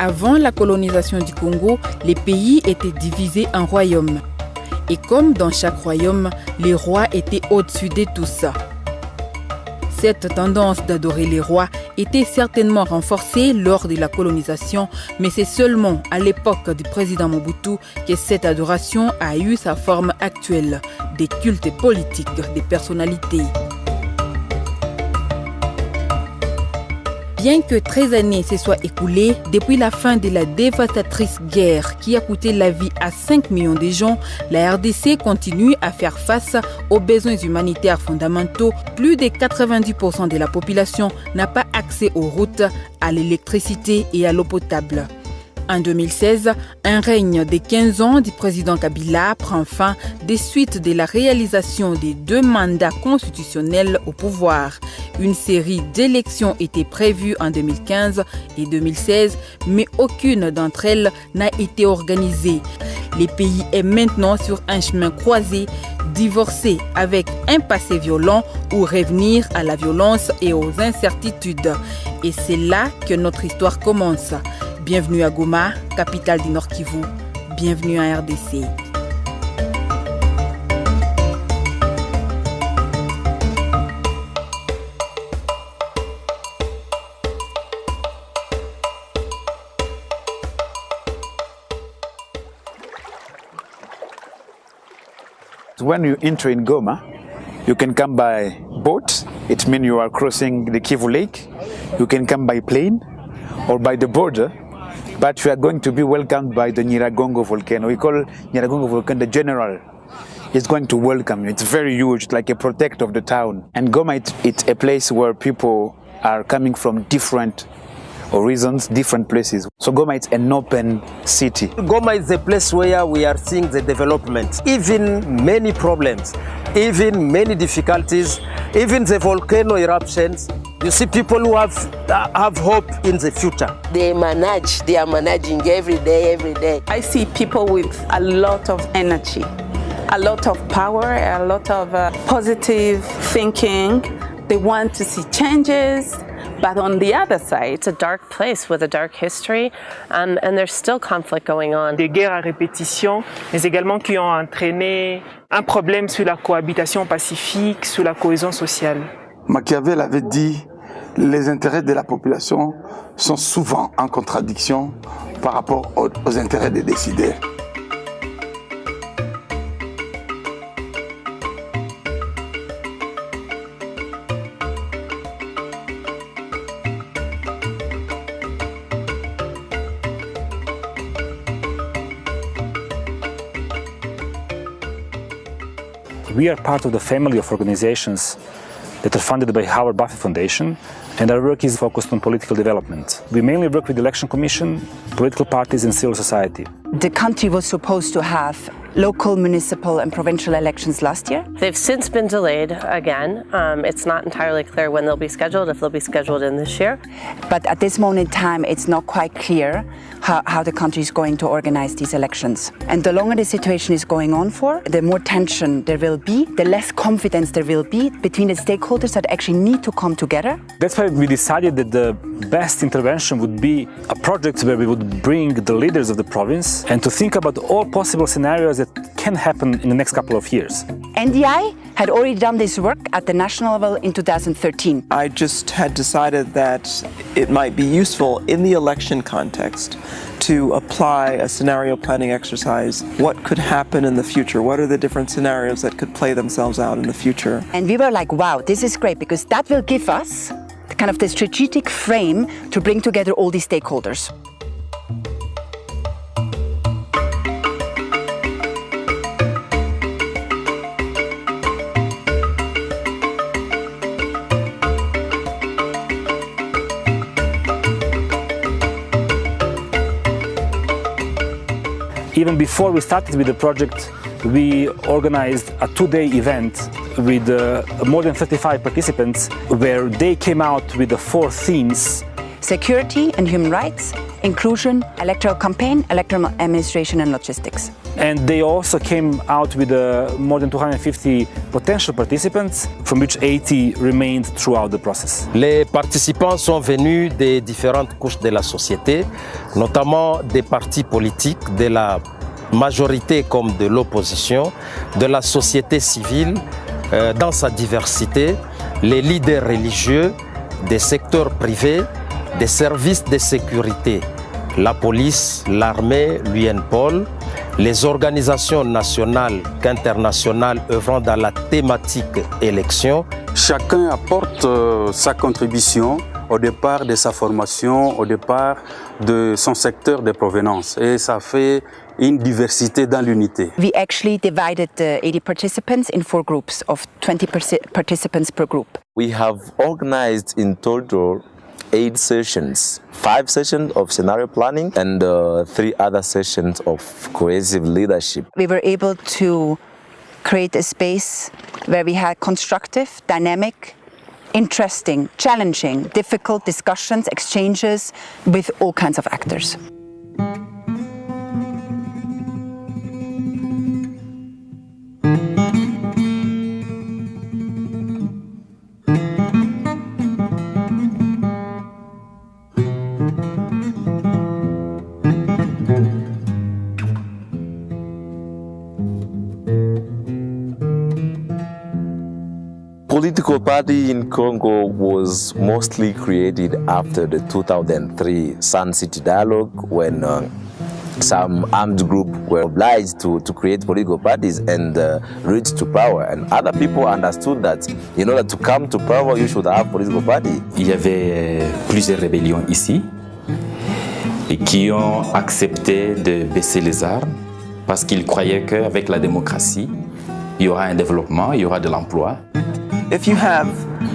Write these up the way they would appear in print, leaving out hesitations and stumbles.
Avant la colonisation du Congo, les pays étaient divisés en royaumes. Et comme dans chaque royaume, les rois étaient au-dessus de tout ça. Cette tendance d'adorer les rois était certainement renforcée lors de la colonisation, mais c'est seulement à l'époque du président Mobutu que cette adoration a eu sa forme actuelle, des cultes politiques des personnalités. Bien que 13 années se soient écoulées depuis la fin de la dévastatrice guerre qui a coûté la vie à 5 millions de gens, la RDC continue à faire face aux besoins humanitaires fondamentaux. Plus de 90% de la population n'a pas accès aux routes, à l'électricité et à l'eau potable. En 2016, un règne de 15 ans du président Kabila prend fin des suites de la réalisation des 2 mandats constitutionnels au pouvoir. Une série d'élections était prévue en 2015 et 2016, mais aucune d'entre elles n'a été organisée. Le pays est maintenant sur un chemin croisé, divorcer avec un passé violent ou revenir à la violence et aux incertitudes. Et c'est là que notre histoire commence. Bienvenue à Goma, capitale du Nord Kivu. Bienvenue en RDC. When you enter in Goma, you can come by boat. It means you are crossing the Kivu Lake. You can come by plane or by the border. But you are going to be welcomed by the Nyiragongo volcano. We call Nyiragongo volcano the general. It's going to welcome you. It's very huge, like a protector of the town. And Goma, it's a place where people are coming from different reasons, different places. So Goma is an open city. Goma is the place where we are seeing the development, even many problems, even many difficulties, even the volcano eruptions. You see people who have hope in the future. They are managing every day. I see people with a lot of energy, a lot of power, a lot of positive thinking. They want to see changes. But on the other side, it's a dark place with a dark history, and there's still conflict going on. Des guerres à répétition, mais également qui ont entraîné un problème sur la cohabitation pacifique, sur la cohésion sociale. Machiavel avait dit les intérêts de la population sont souvent en contradiction par rapport aux intérêts des décideurs. We are part of the family of organizations that are funded by our Buffett Foundation, and our work is focused on political development. We mainly work with the Election Commission, political parties and civil society. The country was supposed to have local, municipal and provincial elections last year. They've since been delayed again. It's not entirely clear when they'll be scheduled, if they'll be scheduled in this year. But at this moment in time, it's not quite clear how the country is going to organize these elections. And the longer the situation is going on for, the more tension there will be, the less confidence there will be between the stakeholders that actually need to come together. That's why we decided that the best intervention would be a project where we would bring the leaders of the province and to think about all possible scenarios that can happen in the next couple of years. NDI had already done this work at the national level in 2013. I just had decided that it might be useful in the election context to apply a scenario planning exercise. What could happen in the future? What are the different scenarios that could play themselves out in the future? And we were like, wow, this is great, because that will give us kind of the strategic frame to bring together all these stakeholders. Even before we started with the project, we organized a 2-day event with more than 35 participants where they came out with the 4 themes. security and human rights, inclusion, electoral campaign, electoral administration and logistics. And they also came out with more than 250 potential participants, from which 80 remained throughout the process. Les participants sont venus des différentes couches de la société, notamment des partis politiques, de la majorité comme de l'opposition, de la société civile dans sa diversité, les leaders religieux, des secteurs privés, des services de sécurité, la police, l'armée, l'UNPOL, les organisations nationales qu'internationales œuvrant dans la thématique élection. Chacun apporte sa contribution au départ de sa formation, au départ de son secteur de provenance. Et ça fait une diversité dans l'unité. We actually divided the 80 participants in 4 groups of 20 participants per group. We have organized in total 8 sessions, 5 sessions of scenario planning and 3 other sessions of cohesive leadership. We were able to create a space where we had constructive, dynamic, interesting, challenging, difficult discussions, exchanges with all kinds of actors. Political party in Congo was mostly created after the 2003 Sun City Dialogue, when some armed groups were obliged to create political parties and reach to power. And other people understood that in order to come to power, you should have political party. Il y avait plusieurs rébellions ici et qui ont accepté de baisser les armes parce qu'ils croyaient qu'avec la démocratie, il y aura un développement, il y aura de l'emploi. If you have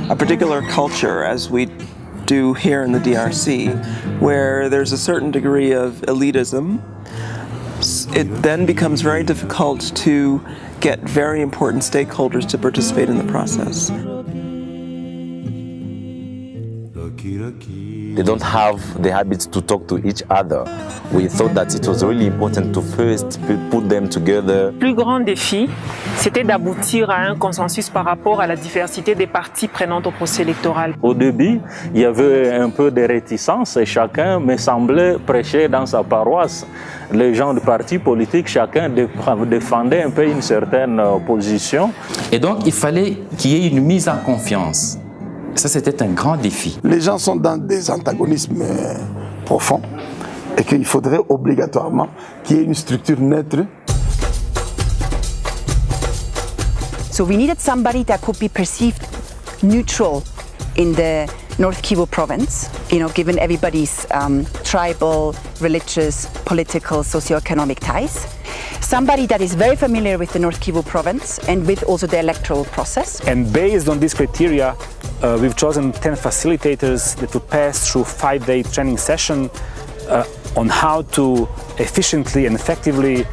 a particular culture, as we do here in the DRC, where there's a certain degree of elitism, it then becomes very difficult to get very important stakeholders to participate in the process. They don't have the habit to talk to each other. We thought that it was really important to first put them together. Le plus grand défi, c'était d'aboutir à un consensus par rapport à la diversité des parties prenantes au processus électoral. Au début, il y avait un peu de réticence et chacun me semblait prêcher dans sa paroisse. Les gens du parti politique, chacun défendait un peu une certaine position. Et donc, il fallait qu'il y ait une mise en confiance. Ça, c'était un grand défi. Les gens sont dans des antagonismes profonds et qu'il faudrait obligatoirement qu'il y ait une structure neutre. So we needed somebody that could be perceived neutral in the North Kivu province, given everybody's tribal, religious, political, socio-economic ties. Somebody that is very familiar with the North Kivu province and with also the electoral process. And based on these criteria, we've chosen 10 facilitators that would pass through 5-day training session on how to efficiently and effectively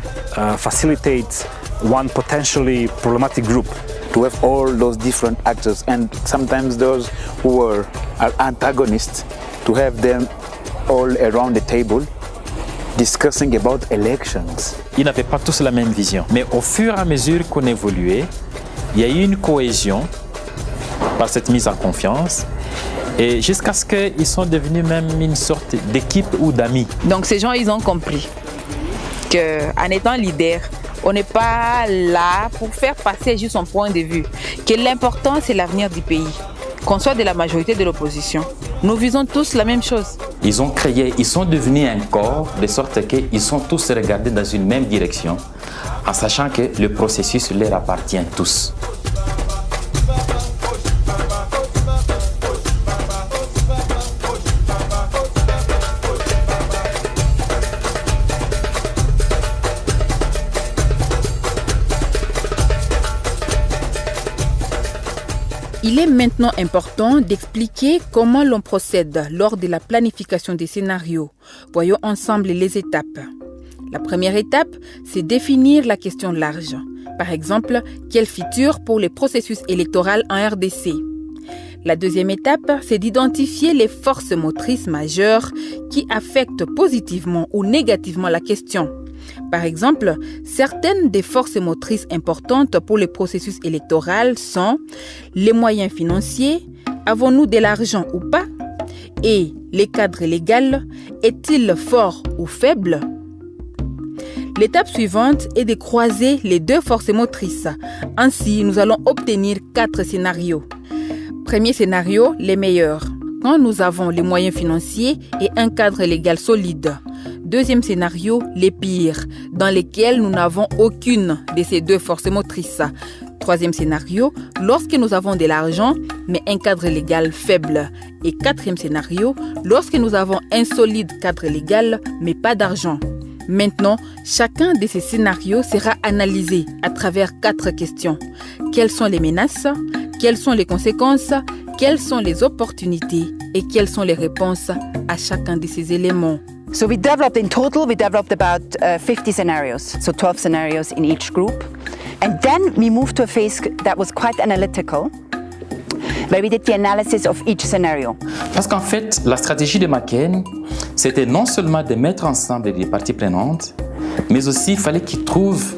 facilitate one potentially problematic group. To have all those different actors and sometimes those who are antagonists, to have them all around the table discussing about elections. Ils n'avaient pas tous la même vision, mais au fur et à mesure qu'on évoluait, il y a eu une cohésion par cette mise en confiance et jusqu'à ce qu'ils sont devenus même une sorte d'équipe ou d'amis. Donc ces gens, ils ont compris qu'en étant leader, on n'est pas là pour faire passer juste son point de vue, que l'important c'est l'avenir du pays, qu'on soit de la majorité de l'opposition. Nous visons tous la même chose. Ils sont devenus un corps de sorte qu'ils sont tous regardés dans une même direction, en sachant que le processus leur appartient tous. Il est maintenant important d'expliquer comment l'on procède lors de la planification des scénarios. Voyons ensemble les étapes. La première étape, c'est définir la question large. Par exemple, quel futur pour le processus électoral en RDC? La deuxième étape, c'est d'identifier les forces motrices majeures qui affectent positivement ou négativement la question. Par exemple, certaines des forces motrices importantes pour le processus électoral sont les moyens financiers, avons-nous de l'argent ou pas, et le cadre légal, est-il fort ou faible? L'étape suivante est de croiser les deux forces motrices. Ainsi, nous allons obtenir 4 scénarios. Premier scénario, les meilleurs, quand nous avons les moyens financiers et un cadre légal solide. Deuxième scénario, les pires, dans lesquels nous n'avons aucune de ces deux forces motrices. Troisième scénario, lorsque nous avons de l'argent, mais un cadre légal faible. Et quatrième scénario, lorsque nous avons un solide cadre légal, mais pas d'argent. Maintenant, chacun de ces scénarios sera analysé à travers 4 questions. Quelles sont les menaces? Quelles sont les conséquences? Quelles sont les opportunités? Et quelles sont les réponses à chacun de ces éléments? So we developed about 50 scenarios, so 12 scenarios in each group. And then we moved to a phase that was quite analytical, where we did the analysis of each scenario. Parce qu'en fait, la stratégie de McCain, c'était non seulement de mettre ensemble les parties prenantes, mais aussi il fallait qu'ils trouvent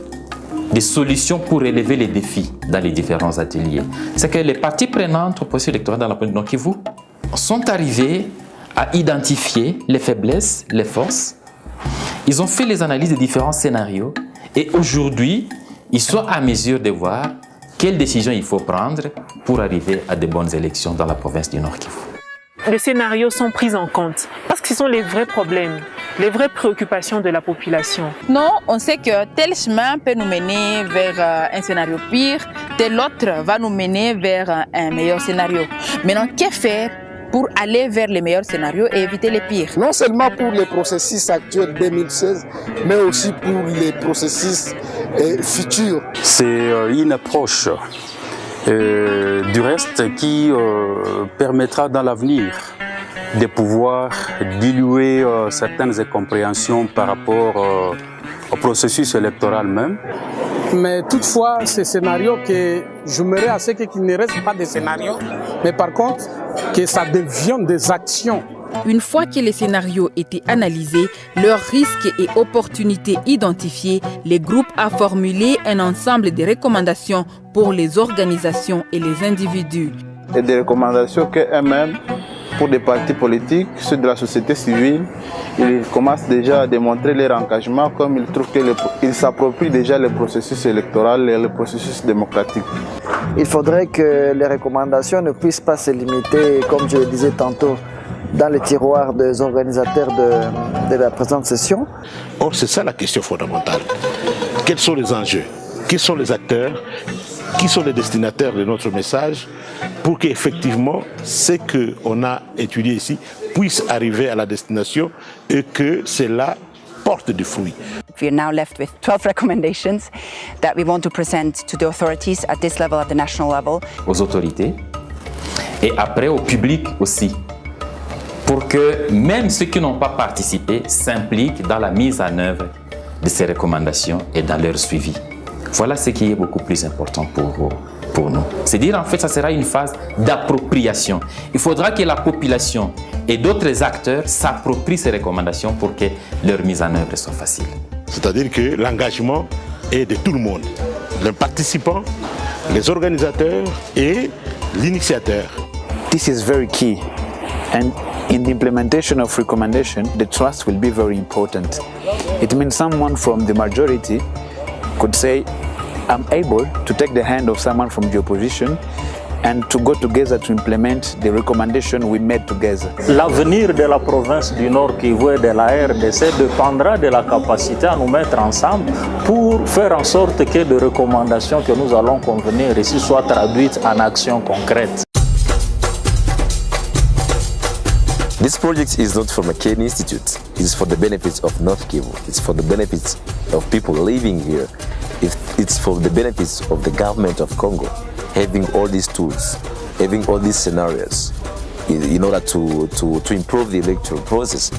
des solutions pour relever les défis dans les différents ateliers. C'est que les parties prenantes au processus électoral dans la province du Nord Kivu sont arrivées à identifier les faiblesses, les forces. Ils ont fait les analyses des différents scénarios et aujourd'hui, ils sont à mesure de voir quelles décisions il faut prendre pour arriver à de bonnes élections dans la province du Nord Kivu. Les scénarios sont pris en compte parce que ce sont les vrais problèmes, les vraies préoccupations de la population. Non, on sait que tel chemin peut nous mener vers un scénario pire, tel autre va nous mener vers un meilleur scénario. Maintenant, que faire pour aller vers les meilleurs scénarios et éviter les pires? Non seulement pour les processus actuels 2016, mais aussi pour les processus futurs. C'est une approche du reste qui permettra dans l'avenir de pouvoir diluer certaines incompréhensions par rapport au processus électoral même. Mais toutefois, ces scénarios que j'aimerais à ce qu'il ne reste pas des scénarios, mais par contre, que ça devienne des actions. Une fois que les scénarios étaient analysés, leurs risques et opportunités identifiés, les groupes a formulé un ensemble de recommandations pour les organisations et les individus. Et des recommandations qu'eux-mêmes, pour des partis politiques, ceux de la société civile, ils commencent déjà à démontrer leur engagement comme ils trouvent qu'ils s'approprient déjà le processus électoral et le processus démocratique. Il faudrait que les recommandations ne puissent pas se limiter, comme je le disais tantôt, dans les tiroirs des organisateurs de la présente session. Or, c'est ça la question fondamentale. Quels sont les enjeux? Qui sont les acteurs? Qui sont les destinataires de notre message pour qu'effectivement ce qu'on a étudié ici puisse arriver à la destination et que cela porte du fruit. We are now left with 12 recommendations that we want to present to the authorities at this level, at the national level. Aux autorités et après au public aussi, pour que même ceux qui n'ont pas participé s'impliquent dans la mise en œuvre de ces recommandations et dans leur suivi. Voilà ce qui est beaucoup plus important pour nous. C'est-à-dire, en fait, ça sera une phase d'appropriation. Il faudra que la population et d'autres acteurs s'approprient ces recommandations pour que leur mise en œuvre soit facile. C'est-à-dire que l'engagement est de tout le monde. Les participants, les organisateurs et l'initiateur. This is very key. And in the implementation of recommendation, the trust will be very important. It means someone from the majority could say, I'm able to take the hand of someone from the opposition and to go together to implement the recommendation we made together. L'avenir de la province du Nord Kivu et de la RDC dépendra de la capacité à nous mettre ensemble pour faire en sorte que les recommandations que nous allons convenir ici soient traduites en actions concrètes. This project is not for McCain Institute. It's for the benefits of North Kivu. It's for the benefits of people living here. It's for the benefits of the government of Congo, having all these tools, having all these scenarios in order to improve the electoral process.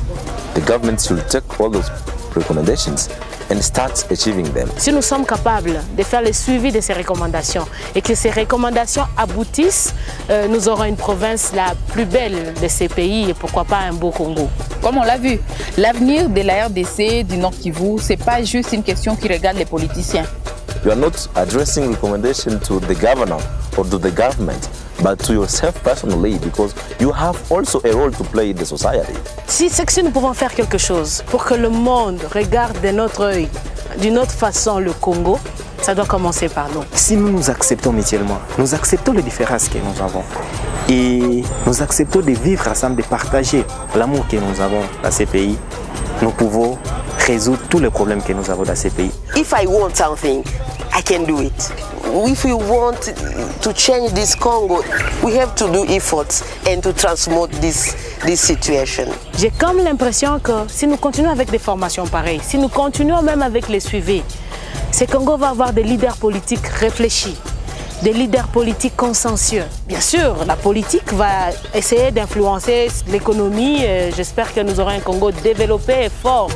The government should take all those recommendations and start achieving them. Si nous sommes capables de faire le suivi de ces recommandations et que ces recommandations aboutissent, nous aurons une province la plus belle de ces pays et pourquoi pas un beau Congo. Comme on l'a vu, l'avenir de la RDC du Nord Kivu, ce n'est pas juste une question qui regarde les politiciens. You are not addressing recommendations to the governor or to the government, but to yourself personally, because you have also a role to play in the society. Si nous pouvons faire quelque chose pour que le monde regarde de notre œil, d'une autre façon le Congo, ça doit commencer par nous. Si nous nous acceptons mutuellement, nous acceptons les différences que nous avons et nous acceptons de vivre ensemble, de partager l'amour que nous avons dans ces pays, nous pouvons résoudre tous les problèmes que nous avons dans ces pays. If I want something, I can do it. If we want to change this Congo, we have to do efforts and to transform this situation. J'ai comme l'impression que si nous continuons avec des formations pareilles, si nous continuons même avec les suivis, ce Congo va avoir des leaders politiques réfléchis, des leaders politiques consensueux. Bien sûr, la politique va essayer d'influencer l'économie. J'espère que nous aurons un Congo développé et fort.